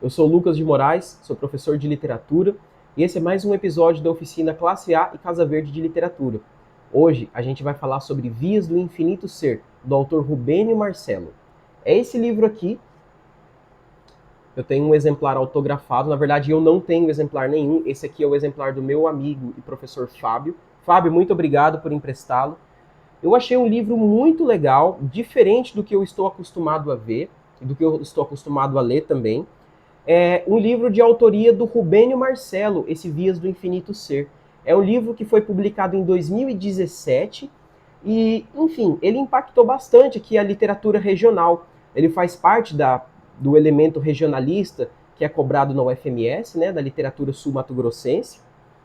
Eu sou Lucas de Moraes, sou professor de literatura e esse é mais um episódio da oficina Classe A e Casa Verde de Literatura. Hoje a gente vai falar sobre Vias do Infinito Ser, do autor Rubênio Marcelo. É esse livro aqui. Eu tenho um exemplar autografado, na verdade eu não tenho exemplar nenhum, esse aqui é o exemplar do meu amigo e professor Fábio. Fábio, muito obrigado por emprestá-lo. Eu achei um livro muito legal, diferente do que eu estou acostumado a ver, e do que eu estou acostumado a ler também. É um livro de autoria do Rubênio Marcelo, esse Vias do Infinito Ser. É um livro que foi publicado em 2017 e, enfim, ele impactou bastante aqui a literatura regional. Ele faz parte do elemento regionalista que é cobrado na UFMS, né, da literatura sul-mato-grossense.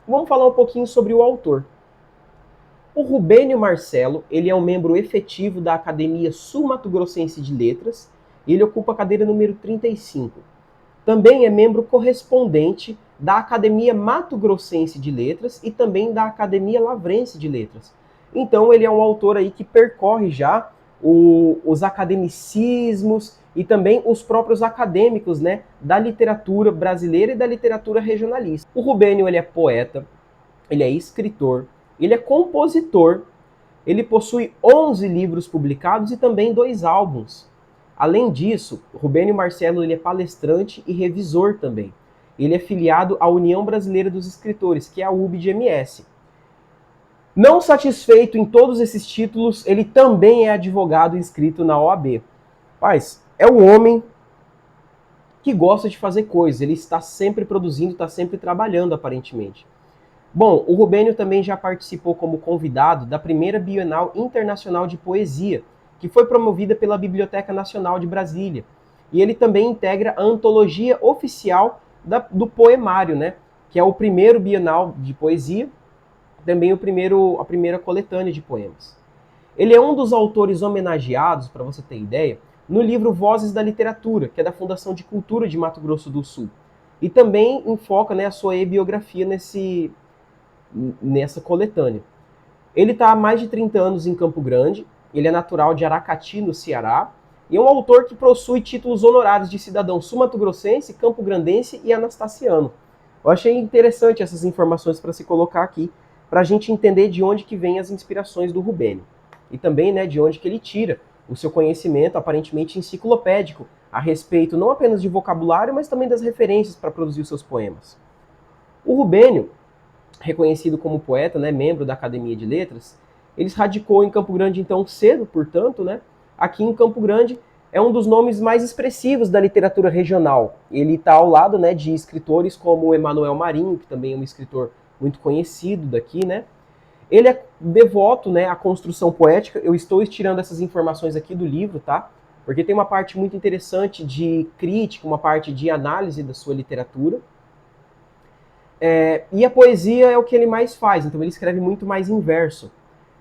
Vamos falar um pouquinho sobre o autor. O Rubênio Marcelo, ele é um membro efetivo da Academia Sul-Mato-Grossense de Letras e ele ocupa a cadeira número 35. Também é membro correspondente da Academia Mato Grossense de Letras e também da Academia Lavrense de Letras. Então ele é um autor aí que percorre já os academicismos e também os próprios acadêmicos, né, da literatura brasileira e da literatura regionalista. O Rubênio, ele é poeta, ele é escritor, ele é compositor, ele possui 11 livros publicados e também 2 álbuns. Além disso, Rubênio Marcelo ele é palestrante e revisor também. Ele é filiado à União Brasileira dos Escritores, que é a UBGMS. Não satisfeito em todos esses títulos, ele também é advogado inscrito na OAB. Mas é um homem que gosta de fazer coisas, ele está sempre produzindo, está sempre trabalhando, aparentemente. Bom, o Rubênio também já participou como convidado da primeira Bienal Internacional de Poesia, que foi promovida pela Biblioteca Nacional de Brasília. E ele também integra a antologia oficial do poemário, né? Que é o primeiro Bienal de Poesia, também a primeira coletânea de poemas. Ele é um dos autores homenageados, para você ter ideia, no livro Vozes da Literatura, que é da Fundação de Cultura de Mato Grosso do Sul. E também enfoca, né, a sua biografia nessa coletânea. Ele está há mais de 30 anos em Campo Grande, ele é natural de Aracati, no Ceará, e é um autor que possui títulos honorários de cidadão sul-mato-grossense, campo-grandense e anastassiano. Eu achei interessante essas informações para se colocar aqui, para a gente entender de onde que vêm as inspirações do Rubênio. E também, né, de onde que ele tira o seu conhecimento aparentemente enciclopédico a respeito não apenas de vocabulário, mas também das referências para produzir os seus poemas. O Rubênio, reconhecido como poeta, né, membro da Academia de Letras, ele se radicou em Campo Grande então cedo, portanto, né? Aqui em Campo Grande é um dos nomes mais expressivos da literatura regional. Ele está ao lado, né, de escritores como Emanuel Marinho, que também é um escritor muito conhecido daqui, né? Ele é devoto, né, à construção poética. Eu estou estirando essas informações aqui do livro, tá? Porque tem uma parte muito interessante de crítica, uma parte de análise da sua literatura. E a poesia é o que ele mais faz, então ele escreve muito mais em verso.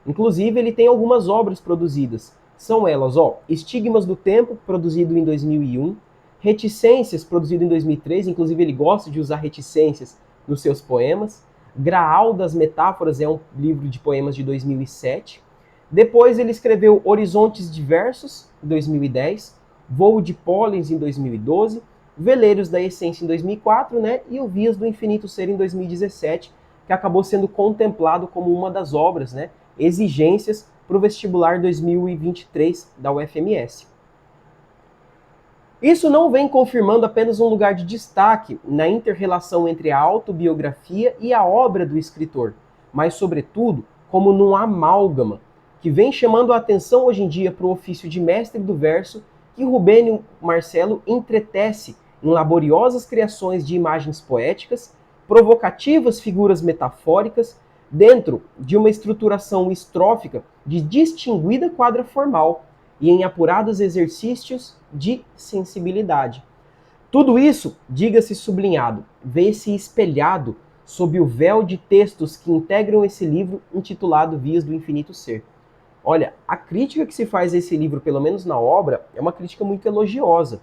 Inclusive, ele tem algumas obras produzidas. São elas, Estigmas do Tempo, produzido em 2001, Reticências, produzido em 2003, inclusive ele gosta de usar reticências nos seus poemas. Graal das Metáforas é um livro de poemas de 2007. Depois ele escreveu Horizontes Diversos, em 2010, Voo de Pólens, em 2012, Veleiros da Essência em 2004, né, e o Vias do Infinito Ser em 2017, que acabou sendo contemplado como uma das obras, né, exigências para o vestibular 2023 da UFMS. Isso não vem confirmando apenas um lugar de destaque na inter-relação entre a autobiografia e a obra do escritor, mas, sobretudo, como num amálgama, que vem chamando a atenção hoje em dia para o ofício de mestre do verso que Rubênio Marcelo entretece em laboriosas criações de imagens poéticas, provocativas figuras metafóricas, dentro de uma estruturação estrófica de distinguida quadra formal e em apurados exercícios de sensibilidade. Tudo isso, diga-se sublinhado, vê-se espelhado sob o véu de textos que integram esse livro intitulado Vias do Infinito Ser. Olha, a crítica que se faz a esse livro, pelo menos na obra, é uma crítica muito elogiosa.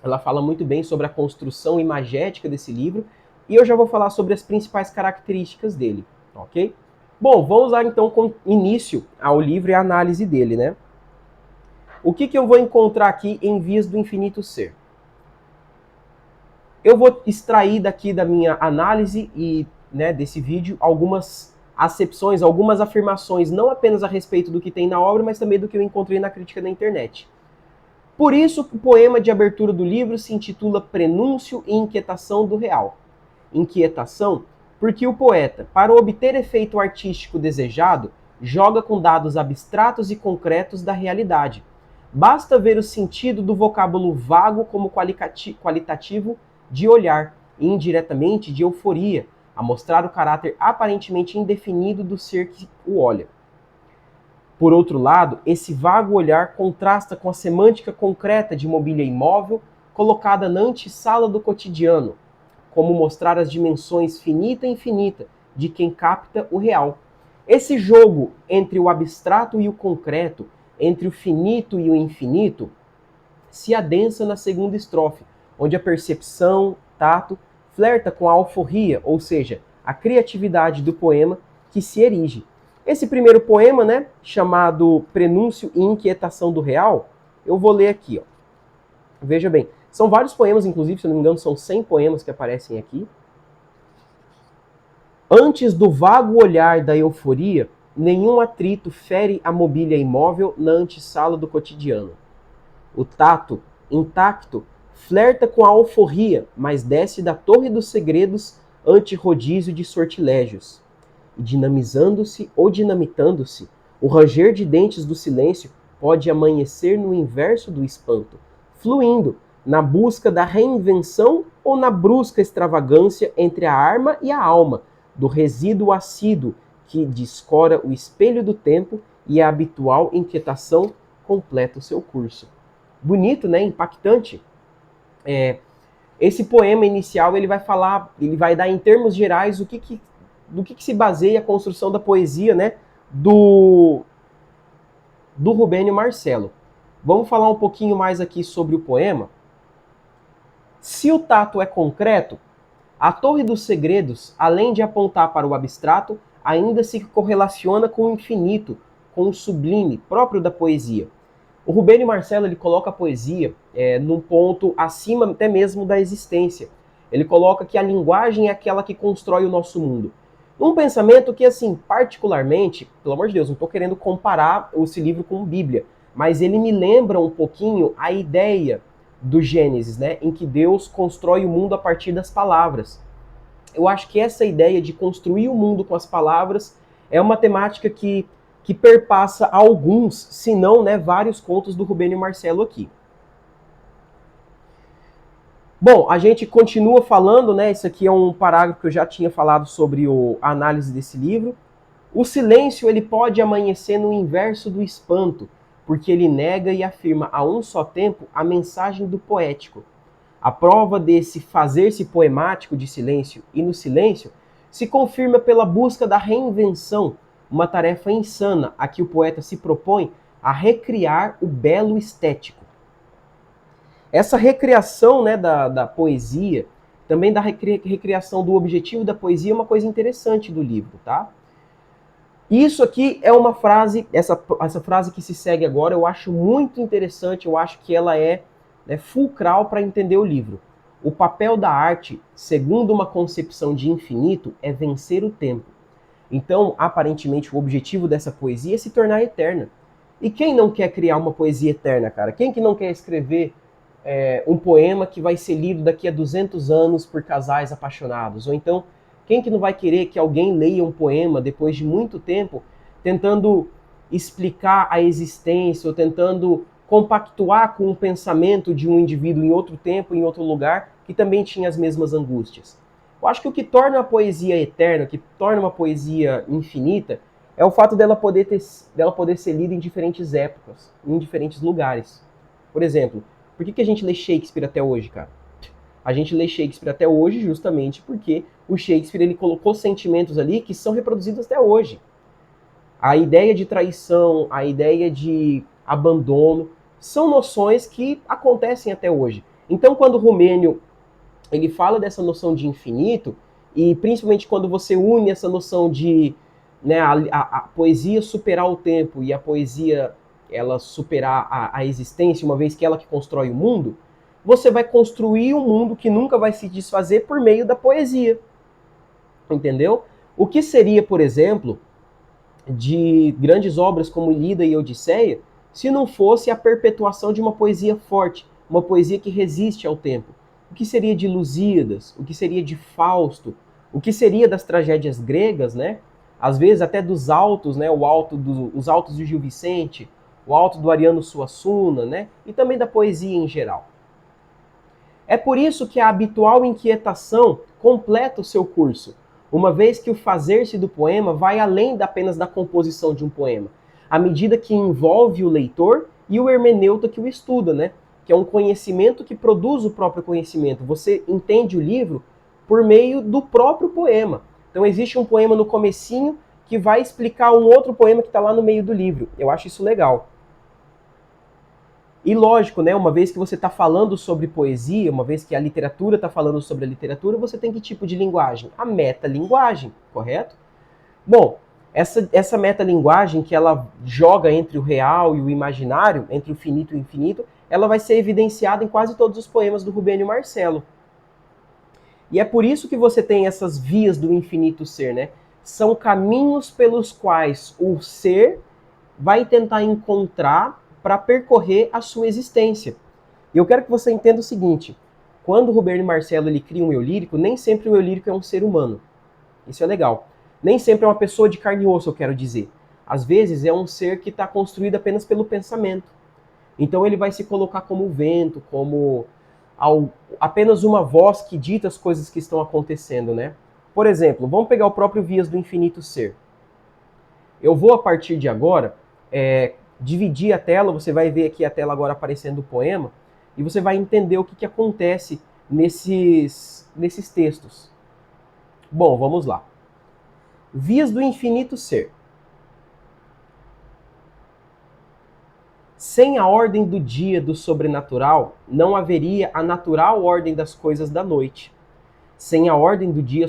Ela fala muito bem sobre a construção imagética desse livro, e eu já vou falar sobre as principais características dele, ok? Bom, vamos lá então com início ao livro e a análise dele, né? O que eu vou encontrar aqui em Vias do Infinito Ser? Eu vou extrair daqui da minha análise e, né, desse vídeo algumas acepções, algumas afirmações, não apenas a respeito do que tem na obra, mas também do que eu encontrei na crítica da internet. Por isso, o poema de abertura do livro se intitula Prenúncio e Inquietação do Real. Inquietação, porque o poeta, para obter efeito artístico desejado, joga com dados abstratos e concretos da realidade. Basta ver o sentido do vocábulo vago como qualitativo de olhar, e indiretamente de euforia, a mostrar o caráter aparentemente indefinido do ser que o olha. Por outro lado, esse vago olhar contrasta com a semântica concreta de mobília imóvel colocada na antessala do cotidiano, como mostrar as dimensões finita e infinita de quem capta o real. Esse jogo entre o abstrato e o concreto, entre o finito e o infinito, se adensa na segunda estrofe, onde a percepção, tato, flerta com a alforria, ou seja, a criatividade do poema que se erige. Esse primeiro poema, né, chamado Prenúncio e Inquietação do Real, eu vou ler aqui, ó. Veja bem, são vários poemas, inclusive, se não me engano, são 100 poemas que aparecem aqui. Antes do vago olhar da euforia, nenhum atrito fere a mobília imóvel na antessala do cotidiano. O tato, intacto, flerta com a alforria, mas desce da torre dos segredos ante rodízio de sortilégios. E dinamizando-se ou dinamitando-se, o ranger de dentes do silêncio pode amanhecer no inverso do espanto, fluindo na busca da reinvenção ou na brusca extravagância entre a arma e a alma, do resíduo assíduo que descora o espelho do tempo e a habitual inquietação completa o seu curso. Bonito, né? Impactante. Esse poema inicial ele vai falar, ele vai dar em termos gerais do que se baseia a construção da poesia, né? Do Rubênio Marcelo. Vamos falar um pouquinho mais aqui sobre o poema. Se o tato é concreto, a Torre dos Segredos, além de apontar para o abstrato, ainda se correlaciona com o infinito, com o sublime próprio da poesia. O Rubênio Marcelo ele coloca a poesia num ponto acima até mesmo da existência. Ele coloca que a linguagem é aquela que constrói o nosso mundo. Um pensamento que, assim, particularmente, pelo amor de Deus, não estou querendo comparar esse livro com a Bíblia, mas ele me lembra um pouquinho a ideia do Gênesis, né, em que Deus constrói o mundo a partir das palavras. Eu acho que essa ideia de construir o mundo com as palavras é uma temática que perpassa alguns, se não, né, vários contos do Rubênio Marcelo aqui. Bom, a gente continua falando, né? Esse aqui é um parágrafo que eu já tinha falado sobre a análise desse livro. O silêncio ele pode amanhecer no inverso do espanto, porque ele nega e afirma a um só tempo a mensagem do poético. A prova desse fazer-se poemático de silêncio e no silêncio se confirma pela busca da reinvenção, uma tarefa insana a que o poeta se propõe a recriar o belo estético. Essa recriação, né, da poesia, também da recriação do objetivo da poesia é uma coisa interessante do livro, tá? Isso aqui é uma frase, essa frase que se segue agora, eu acho muito interessante, eu acho que ela é, né, fulcral para entender o livro. O papel da arte, segundo uma concepção de infinito, é vencer o tempo. Então, aparentemente, o objetivo dessa poesia é se tornar eterna. E quem não quer criar uma poesia eterna, cara? Quem que não quer escrever um poema que vai ser lido daqui a 200 anos por casais apaixonados? Ou então, quem que não vai querer que alguém leia um poema depois de muito tempo, tentando explicar a existência, ou tentando compactuar com o pensamento de um indivíduo em outro tempo, em outro lugar, que também tinha as mesmas angústias? Eu acho que o que torna a poesia eterna, o que torna uma poesia infinita, é o fato dela poder ser lida em diferentes épocas, em diferentes lugares. Por exemplo, por que a gente lê Shakespeare até hoje, cara? A gente lê Shakespeare até hoje justamente porque o Shakespeare ele colocou sentimentos ali que são reproduzidos até hoje. A ideia de traição, a ideia de abandono, são noções que acontecem até hoje. Então, quando o Rubênio ele fala dessa noção de infinito, e principalmente quando você une essa noção de, né, a poesia superar o tempo e a poesia ela superar a existência, uma vez que ela que constrói o mundo, você vai construir um mundo que nunca vai se desfazer por meio da poesia. Entendeu? O que seria, por exemplo, de grandes obras como Ilíada e Odisseia, se não fosse a perpetuação de uma poesia forte, uma poesia que resiste ao tempo? O que seria de Lusíadas? O que seria de Fausto? O que seria das tragédias gregas, né? Às vezes até dos autos, né? Os autos do Gil Vicente, o auto do Ariano Suassuna, né? E também da poesia em geral. É por isso que a habitual inquietação completa o seu curso, uma vez que o fazer-se do poema vai além apenas da composição de um poema, à medida que envolve o leitor e o hermeneuta que o estuda, né? Que é um conhecimento que produz o próprio conhecimento. Você entende o livro por meio do próprio poema. Então existe um poema no comecinho que vai explicar um outro poema que está lá no meio do livro. Eu acho isso legal. E lógico, né, uma vez que você está falando sobre poesia, uma vez que a literatura está falando sobre a literatura, você tem que tipo de linguagem? A metalinguagem, correto? Bom, essa metalinguagem que ela joga entre o real e o imaginário, entre o finito e o infinito, ela vai ser evidenciada em quase todos os poemas do Rubênio Marcelo. E é por isso que você tem essas vias do infinito ser, né? São caminhos pelos quais o ser vai tentar encontrar para percorrer a sua existência. E eu quero que você entenda o seguinte: quando o Rubênio Marcelo ele cria um eu lírico, nem sempre o eu lírico é um ser humano. Isso é legal. Nem sempre é uma pessoa de carne e osso, eu quero dizer. Às vezes é um ser que está construído apenas pelo pensamento. Então ele vai se colocar como o vento, como apenas uma voz que dita as coisas que estão acontecendo, né? Por exemplo, vamos pegar o próprio Vias do Infinito Ser. Eu vou, a partir de agora, dividir a tela, você vai ver aqui a tela agora aparecendo o poema, e você vai entender o que acontece nesses textos. Bom, vamos lá. Vias do Infinito Ser. Sem a ordem do dia do sobrenatural, não haveria a natural ordem das coisas da noite. Sem a ordem do dia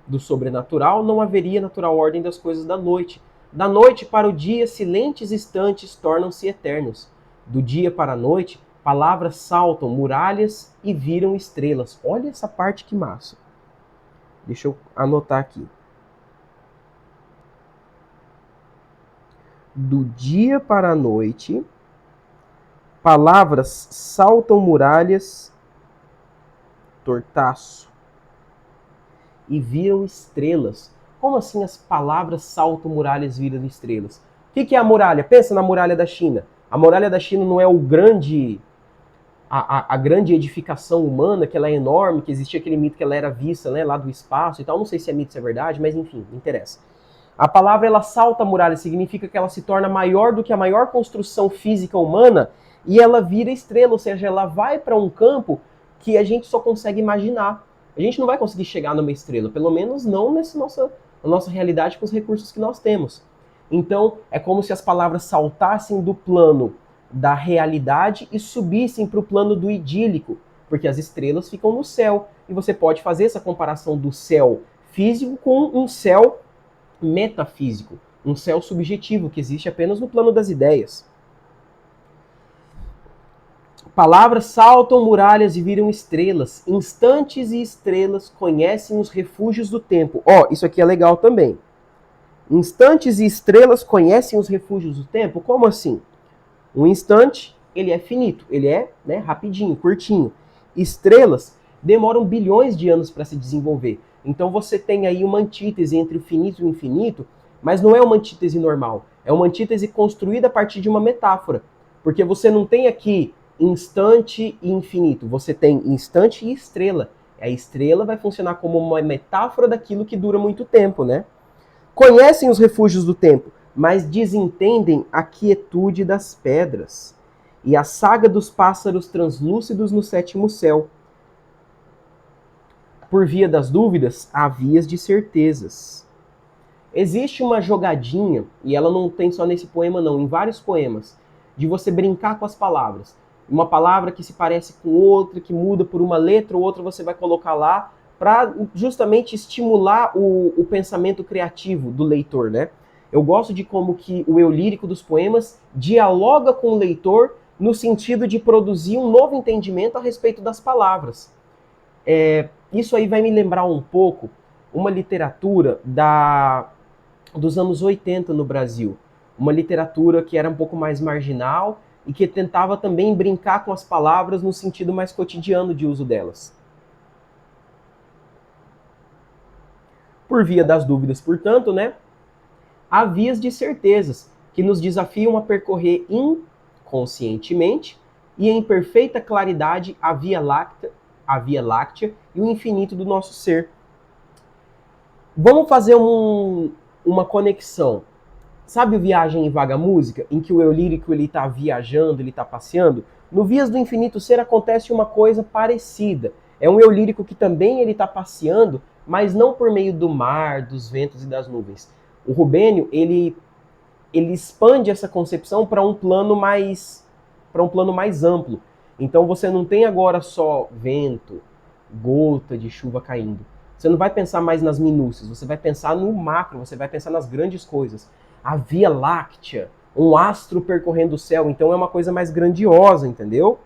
do sobrenatural, não haveria natural ordem das coisas da noite. Da noite para o dia, silentes instantes tornam-se eternos. Do dia para a noite, palavras saltam muralhas e viram estrelas. Olha essa parte que massa. Deixa eu anotar aqui. Do dia para a noite, palavras saltam muralhas, tortaço, e viram estrelas. Como assim as palavras saltam muralhas e viram estrelas? O que é a muralha? Pensa na muralha da China. A muralha da China não é a grande edificação humana, que ela é enorme, que existia aquele mito que ela era vista, né, lá do espaço e tal. Não sei se é mito, se é verdade, mas enfim, não interessa. A palavra ela salta a muralha, significa que ela se torna maior do que a maior construção física humana e ela vira estrela, ou seja, ela vai para um campo que a gente só consegue imaginar. A gente não vai conseguir chegar numa estrela, pelo menos não na nossa realidade com os recursos que nós temos. Então, é como se as palavras saltassem do plano da realidade e subissem para o plano do idílico, porque as estrelas ficam no céu. E você pode fazer essa comparação do céu físico com um céu metafísico, um céu subjetivo que existe apenas no plano das ideias. Palavras saltam muralhas e viram estrelas. Instantes e estrelas conhecem os refúgios do tempo. Isso aqui é legal também. Instantes e estrelas conhecem os refúgios do tempo? Como assim? Um instante, ele é finito, ele é, né, rapidinho, curtinho. Estrelas demoram bilhões de anos para se desenvolver. Então você tem aí uma antítese entre o finito e o infinito, mas não é uma antítese normal. É uma antítese construída a partir de uma metáfora. Porque você não tem aqui instante e infinito. Você tem instante e estrela. A estrela vai funcionar como uma metáfora daquilo que dura muito tempo, né? Conhecem os refúgios do tempo, mas desentendem a quietude das pedras e a saga dos pássaros translúcidos no sétimo céu. Por via das dúvidas, há vias de certezas. Existe uma jogadinha, e ela não tem só nesse poema não, em vários poemas, de você brincar com as palavras. Uma palavra que se parece com outra, que muda por uma letra ou outra, você vai colocar lá para justamente estimular o pensamento criativo do leitor, né? Eu gosto de como que o eu lírico dos poemas dialoga com o leitor no sentido de produzir um novo entendimento a respeito das palavras. Isso aí vai me lembrar um pouco uma literatura dos anos 80 no Brasil. Uma literatura que era um pouco mais marginal e que tentava também brincar com as palavras no sentido mais cotidiano de uso delas. Por via das dúvidas, portanto, né, há vias de certezas que nos desafiam a percorrer inconscientemente e em perfeita claridade a Via Láctea e o infinito do nosso ser. Vamos fazer uma conexão. Sabe o Viagem em Vaga Música, em que o eu lírico ele está viajando, ele está passeando? No Vias do Infinito Ser acontece uma coisa parecida. É um eu lírico que também ele está passeando, mas não por meio do mar, dos ventos e das nuvens. O Rubênio, ele expande essa concepção para um plano mais amplo. Então você não tem agora só vento, gota de chuva caindo. Você não vai pensar mais nas minúcias, você vai pensar no macro, você vai pensar nas grandes coisas. A Via Láctea, um astro percorrendo o céu, então é uma coisa mais grandiosa, entendeu?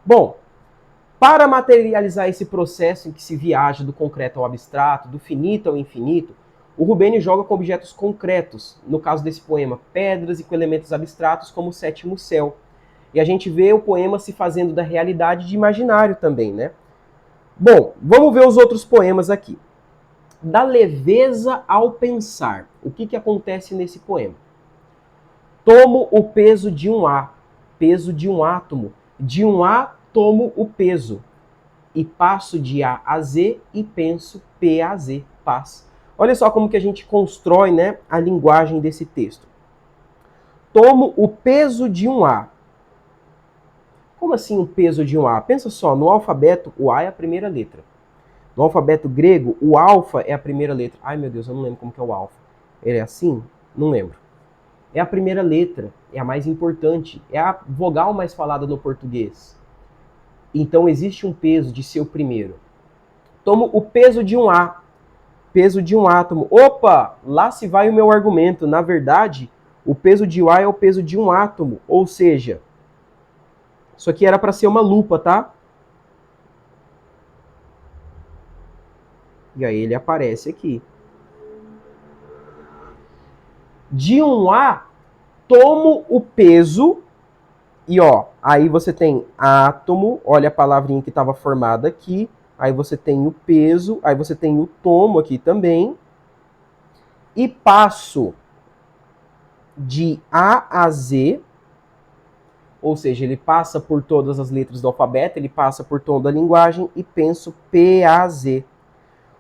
Bom, para materializar esse processo em que se viaja do concreto ao abstrato, do finito ao infinito, o Rubênio joga com objetos concretos, no caso desse poema, pedras e com elementos abstratos como o sétimo céu. E a gente vê o poema se fazendo da realidade de imaginário também, né? Bom, vamos ver os outros poemas aqui. Da leveza ao pensar. O que acontece nesse poema? Tomo o peso de um A, peso de um átomo. De um A tomo o peso. E passo de A a Z e penso P a Z, paz. Olha só como que a gente constrói, né, a linguagem desse texto. Tomo o peso de um A. Como assim o peso de um A? Pensa só, no alfabeto, o A é a primeira letra. No alfabeto grego, o alfa é a primeira letra. Ai, meu Deus, eu não lembro como que é o alfa. Ele é assim? Não lembro. É a primeira letra, é a mais importante, é a vogal mais falada no português. Então existe um peso de ser o primeiro. Tomo o peso de um A, peso de um átomo. Opa, lá se vai o meu argumento. Na verdade, o peso de A é o peso de um átomo, ou seja, isso aqui era para ser uma lupa, tá? E aí ele aparece aqui. De um A, tomo o peso, e ó, aí você tem átomo, olha a palavrinha que estava formada aqui, aí você tem o peso, aí você tem o tomo aqui também, e passo de A a Z, ou seja, ele passa por todas as letras do alfabeto, ele passa por toda a linguagem e penso P a Z.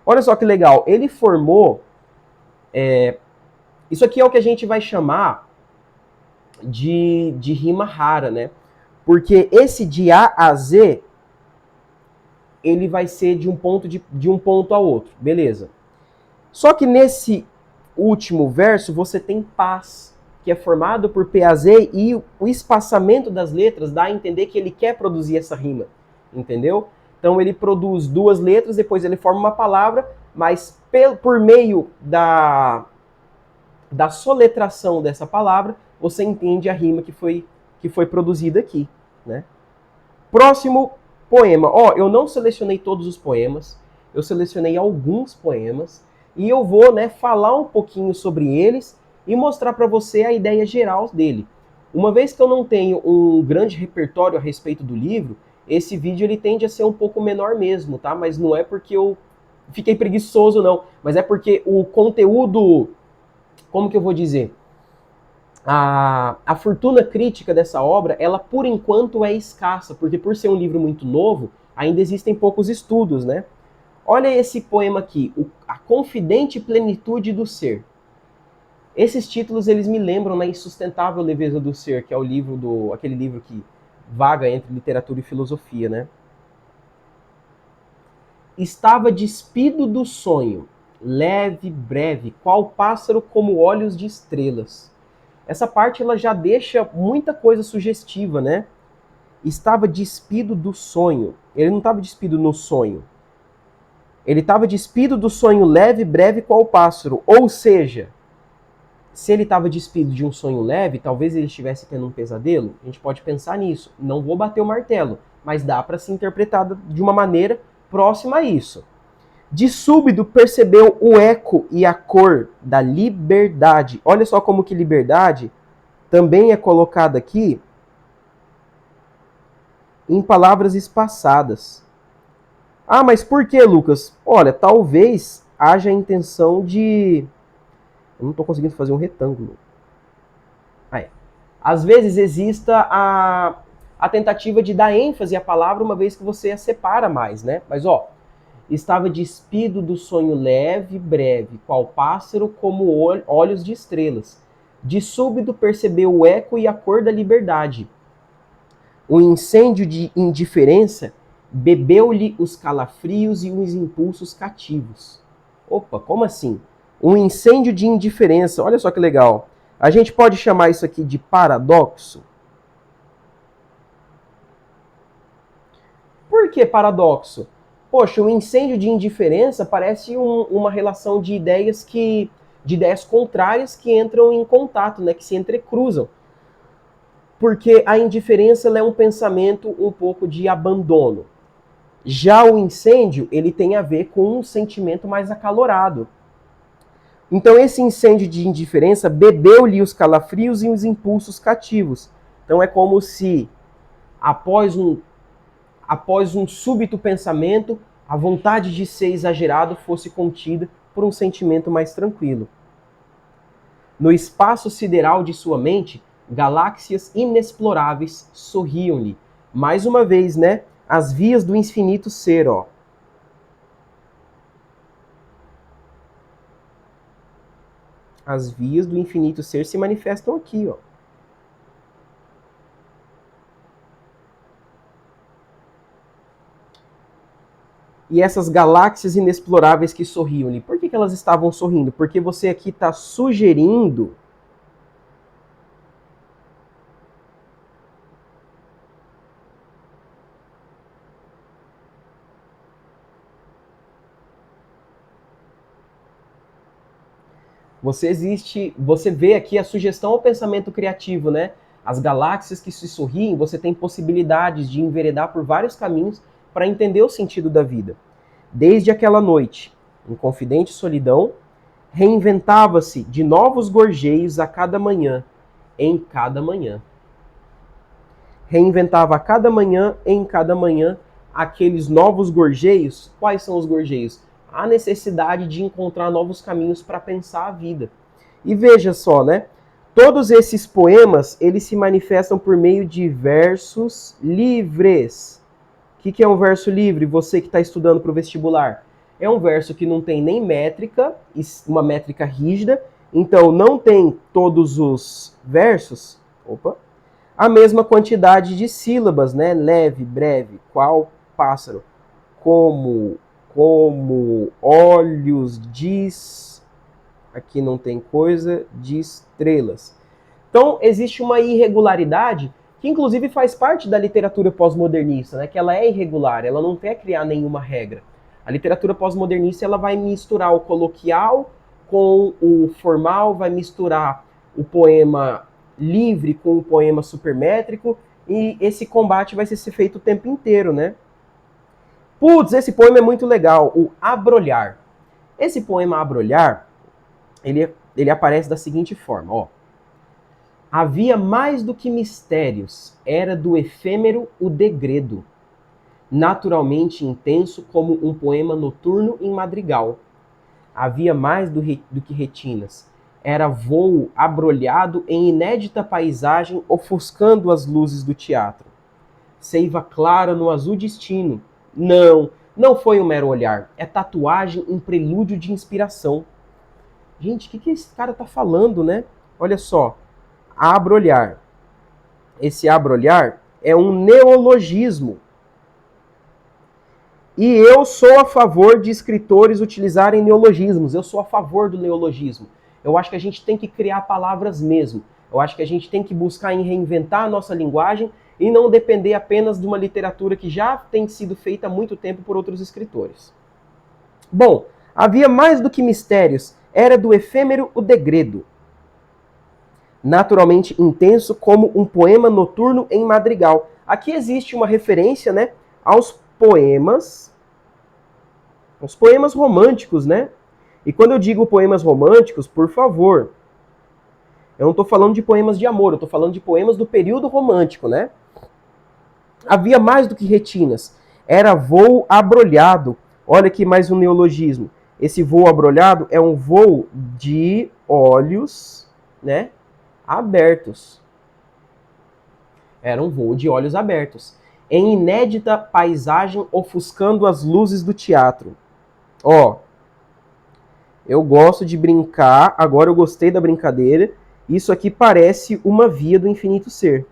Olha só que legal, ele formou, isso aqui é o que a gente vai chamar de rima rara, né? Porque esse de A a Z, ele vai ser de um ponto a outro, beleza. Só que nesse último verso você tem paz, que é formado por P a Z, e o espaçamento das letras dá a entender que ele quer produzir essa rima, entendeu? Então ele produz duas letras, depois ele forma uma palavra, mas por meio da soletração dessa palavra, você entende a rima que foi produzida aqui, né? Próximo poema. Ó, eu não selecionei todos os poemas, eu selecionei alguns poemas, e eu vou, né, falar um pouquinho sobre eles e mostrar para você a ideia geral dele. Uma vez que eu não tenho um grande repertório a respeito do livro, esse vídeo ele tende a ser um pouco menor mesmo, tá? Mas não é porque eu fiquei preguiçoso, não. Mas é porque o conteúdo, como que eu vou dizer? A fortuna crítica dessa obra, ela por enquanto é escassa, porque por ser um livro muito novo, ainda existem poucos estudos, né? Olha esse poema aqui, A Confidente Plenitude do Ser. Esses títulos, eles me lembram na Insustentável Leveza do Ser, que é aquele livro que vaga entre literatura e filosofia, né? Estava despido do sonho, leve, breve, qual pássaro como olhos de estrelas. Essa parte ela já deixa muita coisa sugestiva, né? Estava despido do sonho. Ele não estava despido no sonho. Ele estava despido do sonho leve, breve, qual pássaro. Ou seja, Se ele estava despido de um sonho leve, talvez ele estivesse tendo um pesadelo. A gente pode pensar nisso. Não vou bater o martelo, mas dá para se interpretar de uma maneira próxima a isso. De súbito percebeu o eco e a cor da liberdade. Olha só como que liberdade também é colocada aqui em palavras espaçadas. Ah, mas por que, Lucas? Olha, talvez haja a intenção de... Eu não estou conseguindo fazer um retângulo. Aí. Às vezes exista a tentativa de dar ênfase à palavra uma vez que você a separa mais, né? Mas, ó, estava despido do sonho leve, breve, qual pássaro como olhos de estrelas. De súbito percebeu o eco e a cor da liberdade. O incêndio de indiferença bebeu-lhe os calafrios e os impulsos cativos. Opa, como assim? Um incêndio de indiferença, olha só que legal. A gente pode chamar isso aqui de paradoxo? Por que paradoxo? Poxa, o incêndio de indiferença parece uma relação de ideias contrárias que entram em contato, né, que se entrecruzam. Porque a indiferença é um pensamento um pouco de abandono. Já o incêndio, ele tem a ver com um sentimento mais acalorado. Então esse incêndio de indiferença bebeu-lhe os calafrios e os impulsos cativos. Então é como se, após um súbito pensamento, a vontade de ser exagerado fosse contida por um sentimento mais tranquilo. No espaço sideral de sua mente, galáxias inexploráveis sorriam-lhe. Mais uma vez, né? As vias do infinito ser, ó. As vias do infinito ser se manifestam aqui, ó. E essas galáxias inexploráveis que sorriam-lhe, por que elas estavam sorrindo? Porque você aqui está sugerindo você vê aqui a sugestão ao pensamento criativo, né? As galáxias que se sorriem, você tem possibilidades de enveredar por vários caminhos para entender o sentido da vida. Desde aquela noite, em confidente solidão, reinventava-se de novos gorjeios a cada manhã, em cada manhã. Reinventava a cada manhã, em cada manhã, aqueles novos gorjeios. Quais são os gorjeios? A necessidade de encontrar novos caminhos para pensar a vida. E veja só, né? Todos esses poemas, eles se manifestam por meio de versos livres. O que é um verso livre? Você que está estudando para o vestibular. É um verso que não tem nem métrica, uma métrica rígida, então não tem todos os versos, a mesma quantidade de sílabas, né? Leve, breve, qual pássaro, como olhos aqui não tem coisa, de estrelas. Então existe uma irregularidade que inclusive faz parte da literatura pós-modernista, né? Que ela é irregular, ela não quer criar nenhuma regra. A literatura pós-modernista ela vai misturar o coloquial com o formal, vai misturar o poema livre com o poema supermétrico, e esse combate vai ser feito o tempo inteiro, né? Putz, esse poema é muito legal, o Abrolhar. Esse poema Abrolhar, ele aparece da seguinte forma, ó. Havia mais do que mistérios, era do efêmero o degredo, naturalmente intenso como um poema noturno em madrigal. Havia mais do que retinas, era voo abrolhado em inédita paisagem, ofuscando as luzes do teatro. Seiva clara no azul destino. Não foi um mero olhar, é tatuagem, um prelúdio de inspiração. Gente, o que esse cara tá falando, né? Olha só, abrolhar. Esse abrolhar é um neologismo. E eu sou a favor de escritores utilizarem neologismos. Eu sou a favor do neologismo. Eu acho que a gente tem que criar palavras mesmo. Eu acho que a gente tem que buscar em reinventar a nossa linguagem e não depender apenas de uma literatura que já tem sido feita há muito tempo por outros escritores. Bom, havia mais do que mistérios, era do efêmero o degredo. naturalmente intenso como um poema noturno em madrigal. Aqui existe uma referência, né, aos poemas românticos, né? E quando eu digo poemas românticos, por favor, eu não estou falando de poemas de amor, eu estou falando de poemas do período romântico, né? Havia mais do que retinas, era voo abrolhado. Olha aqui mais um neologismo. Esse voo abrolhado é um voo de olhos, né, abertos. Era um voo de olhos abertos. Em inédita paisagem ofuscando as luzes do teatro. Ó, eu gosto de brincar, agora eu gostei da brincadeira. Isso aqui parece uma via do infinito ser.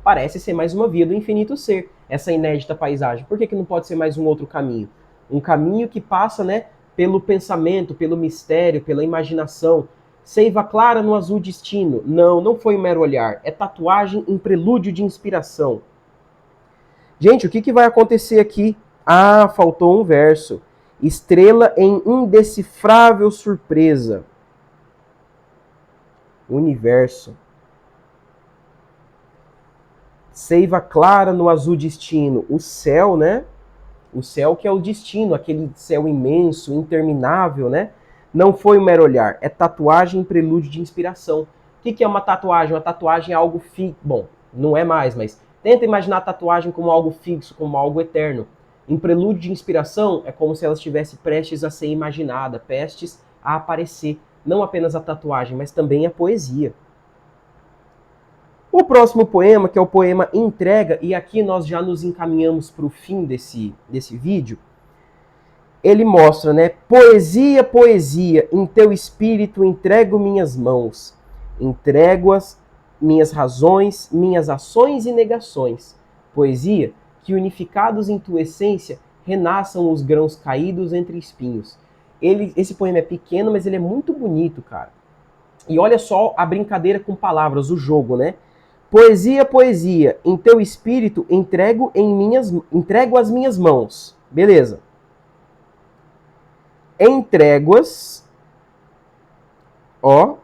Parece ser mais uma via do infinito ser, essa inédita paisagem. Por que não pode ser mais um outro caminho? Um caminho que passa, né, pelo pensamento, pelo mistério, pela imaginação. Seiva clara no azul destino. Não, não foi um mero olhar. É tatuagem em prelúdio de inspiração. Gente, o que vai acontecer aqui? Ah, faltou um verso. Estrela em indecifrável surpresa. Universo. Seiva clara no azul destino. O céu, né? O céu que é o destino, aquele céu imenso, interminável, né? Não foi um mero olhar, é tatuagem em prelúdio de inspiração. O que é uma tatuagem? Uma tatuagem é algo fixo. Bom, não é mais, mas tenta imaginar a tatuagem como algo fixo, como algo eterno. Em prelúdio de inspiração, é como se ela estivesse prestes a ser imaginada, prestes a aparecer. Não apenas a tatuagem, mas também a poesia. O próximo poema, que é o poema Entrega, e aqui nós já nos encaminhamos para o fim desse vídeo, ele mostra, né? Poesia, poesia, em teu espírito entrego minhas mãos, entrego-as minhas razões, minhas ações e negações. Poesia, que unificados em tua essência, renasçam os grãos caídos entre espinhos. Esse poema é pequeno, mas ele é muito bonito, cara. E olha só a brincadeira com palavras, o jogo, né? Poesia, poesia, em teu espírito entrego as minhas mãos. Beleza. Entrego-as, ó.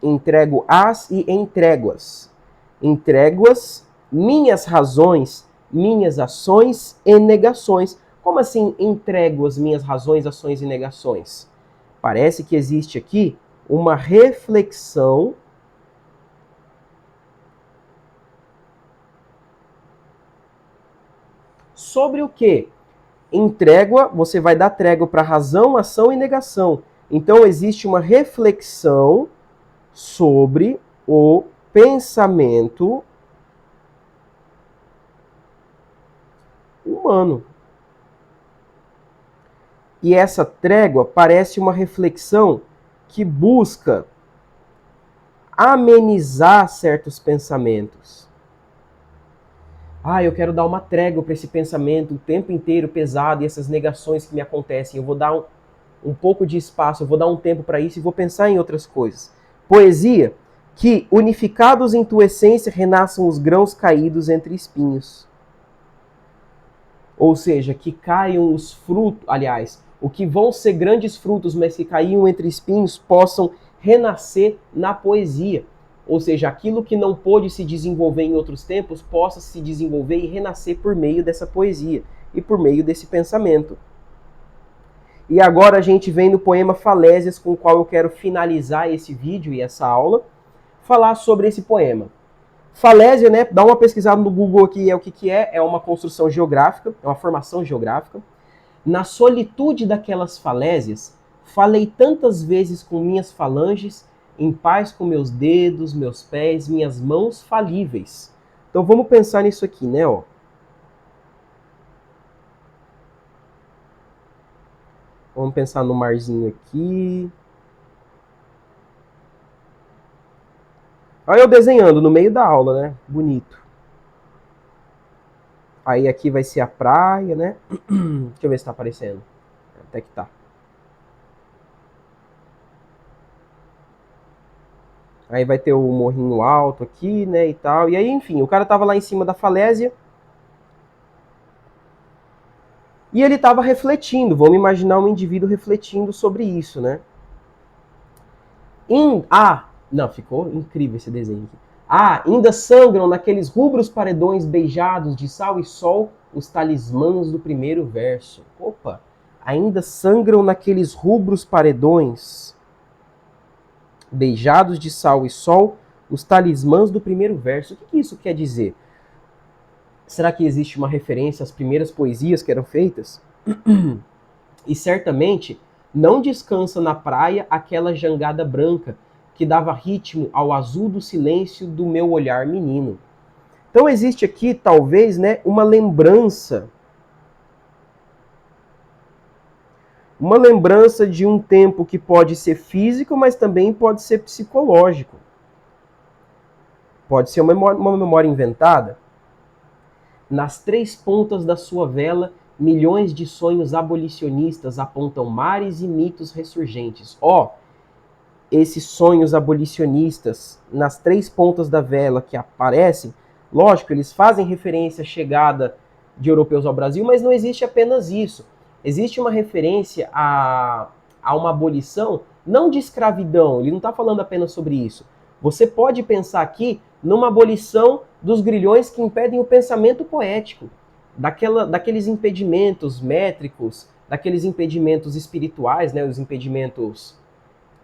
Entrego-as e entrego-as. Entrego-as, minhas razões, minhas ações e negações. Como assim entrego as minhas razões, ações e negações? Parece que existe aqui uma reflexão sobre o quê? Em trégua, você vai dar trégua para razão, ação e negação. Então existe uma reflexão sobre o pensamento humano. E essa trégua parece uma reflexão que busca amenizar certos pensamentos. Ah, eu quero dar uma trégua para esse pensamento o tempo inteiro pesado e essas negações que me acontecem. Eu vou dar um pouco de espaço, eu vou dar um tempo para isso e vou pensar em outras coisas. Poesia, que unificados em tua essência renasçam os grãos caídos entre espinhos. Ou seja, que caiam os frutos, aliás, o que vão ser grandes frutos, mas que caíam entre espinhos, possam renascer na poesia. Ou seja, aquilo que não pôde se desenvolver em outros tempos, possa se desenvolver e renascer por meio dessa poesia e por meio desse pensamento. E agora a gente vem no poema Falésias, com o qual eu quero finalizar esse vídeo e essa aula, falar sobre esse poema. Falésia, né? Dá uma pesquisada no Google aqui, é o que é. É uma construção geográfica, é uma formação geográfica. Na solitude daquelas falésias, falei tantas vezes com minhas falanges, em paz com meus dedos, meus pés, minhas mãos falíveis. Então vamos pensar nisso aqui, né? Ó. Vamos pensar no marzinho aqui. Olha eu desenhando no meio da aula, né? Bonito. Aí aqui vai ser a praia, né? Deixa eu ver se tá aparecendo. Até que tá. Aí vai ter o morrinho alto aqui, né, e tal. E aí, enfim, o cara tava lá em cima da falésia. E ele estava refletindo, vamos imaginar um indivíduo refletindo sobre isso, né? Não, ficou incrível esse desenho aqui. Ainda sangram naqueles rubros paredões beijados de sal e sol os talismãs do primeiro verso. Opa! Ainda sangram naqueles rubros paredões beijados de sal e sol os talismãs do primeiro verso. O que isso quer dizer? Será que existe uma referência às primeiras poesias que eram feitas? E certamente não descansa na praia aquela jangada branca que dava ritmo ao azul do silêncio do meu olhar menino. Então existe aqui, talvez, né, uma lembrança de um tempo que pode ser físico, mas também pode ser psicológico. Pode ser uma memória inventada. Nas três pontas da sua vela, milhões de sonhos abolicionistas apontam mares e mitos ressurgentes. Esses sonhos abolicionistas nas três pontas da vela que aparecem, lógico, eles fazem referência à chegada de europeus ao Brasil, mas não existe apenas isso. Existe uma referência a uma abolição, não de escravidão, ele não está falando apenas sobre isso. Você pode pensar aqui numa abolição dos grilhões que impedem o pensamento poético, daqueles impedimentos métricos, daqueles impedimentos espirituais, né, os impedimentos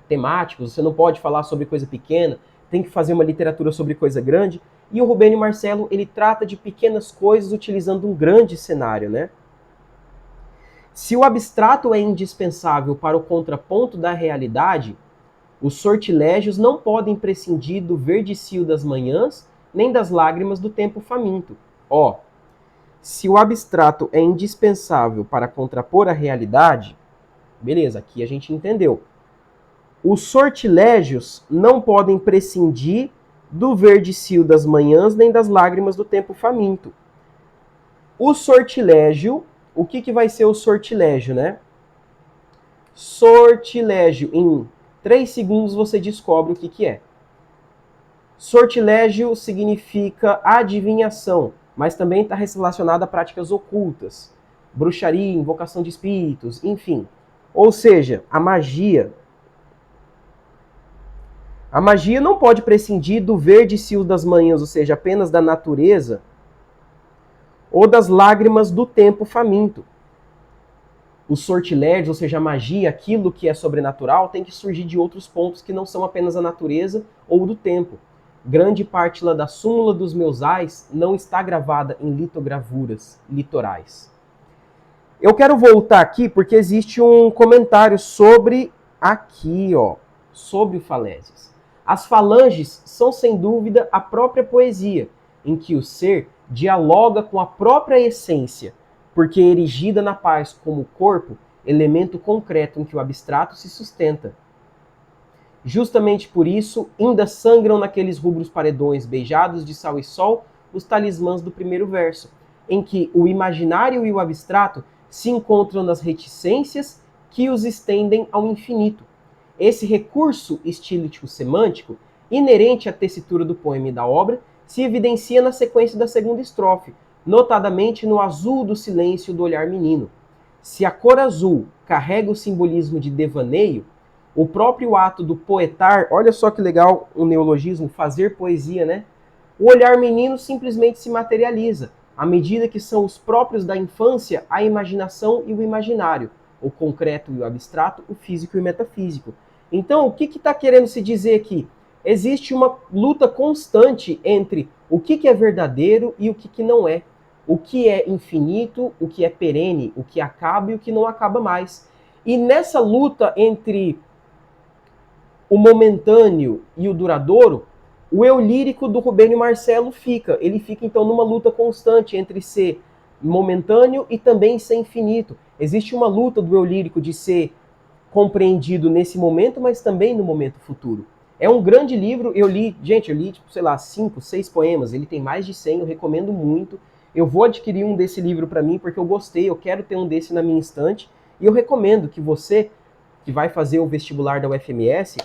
temáticos, você não pode falar sobre coisa pequena, tem que fazer uma literatura sobre coisa grande. E o Rubênio Marcelo, ele trata de pequenas coisas utilizando um grande cenário, né? Se o abstrato é indispensável para o contraponto da realidade, os sortilégios não podem prescindir do verdecio das manhãs, nem das lágrimas do tempo faminto. Se o abstrato é indispensável para contrapor a realidade, beleza, aqui a gente entendeu. Os sortilégios não podem prescindir do verdecio das manhãs nem das lágrimas do tempo faminto. O sortilégio, o que vai ser o sortilégio, né? Sortilégio, em 3 segundos você descobre o que é. Sortilégio significa adivinhação, mas também está relacionado a práticas ocultas, bruxaria, invocação de espíritos, enfim. Ou seja, a magia não pode prescindir do verdecio das manhãs, ou seja, apenas da natureza, ou das lágrimas do tempo faminto. Os sortilégios, ou seja, a magia, aquilo que é sobrenatural, tem que surgir de outros pontos que não são apenas a natureza ou do tempo. Grande parte lá da súmula dos meus ais não está gravada em litogravuras litorais. Eu quero voltar aqui porque existe um comentário sobre sobre o Falésias. As falanges são, sem dúvida, a própria poesia, em que o ser dialoga com a própria essência, porque erigida na paz como corpo, elemento concreto em que o abstrato se sustenta. Justamente por isso, ainda sangram naqueles rubros paredões beijados de sal e sol os talismãs do primeiro verso, em que o imaginário e o abstrato se encontram nas reticências que os estendem ao infinito. Esse recurso estilístico-semântico, inerente à tessitura do poema e da obra, se evidencia na sequência da segunda estrofe, notadamente no azul do silêncio do olhar menino. Se a cor azul carrega o simbolismo de devaneio, o próprio ato do poetar, olha só que legal o neologismo, fazer poesia, né? O olhar menino simplesmente se materializa, à medida que são os próprios da infância a imaginação e o imaginário, o concreto e o abstrato, o físico e o metafísico. Então, o que está querendo se dizer aqui? Existe uma luta constante entre o que é verdadeiro e o que não é. O que é infinito, o que é perene, o que acaba e o que não acaba mais. E nessa luta entre o momentâneo e o duradouro, o eu lírico do Rubênio Marcelo fica. Ele fica, então, numa luta constante entre ser momentâneo e também ser infinito. Existe uma luta do eu lírico de ser compreendido nesse momento, mas também no momento futuro. É um grande livro, eu li, tipo, 5, 6 poemas, ele tem mais de 100, eu recomendo muito. Eu vou adquirir um desse livro para mim, porque eu gostei, eu quero ter um desse na minha estante, e eu recomendo que você, que vai fazer o vestibular da UFMS,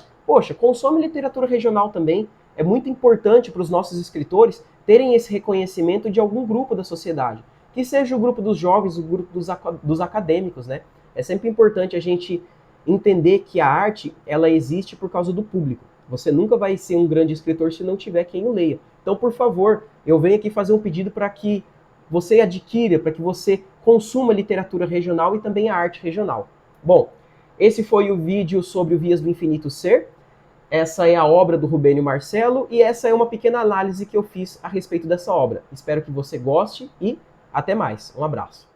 consome literatura regional também. É muito importante para os nossos escritores terem esse reconhecimento de algum grupo da sociedade. que seja o grupo dos jovens, o grupo dos acadêmicos, né? É sempre importante a gente entender que a arte, ela existe por causa do público. Você nunca vai ser um grande escritor se não tiver quem o leia. Então, por favor, eu venho aqui fazer um pedido para que você adquira, para que você consuma literatura regional e também a arte regional. Bom, esse foi o vídeo sobre o Vias do Infinito Ser. Essa é a obra do Rubênio Marcelo e essa é uma pequena análise que eu fiz a respeito dessa obra. Espero que você goste e até mais. Um abraço.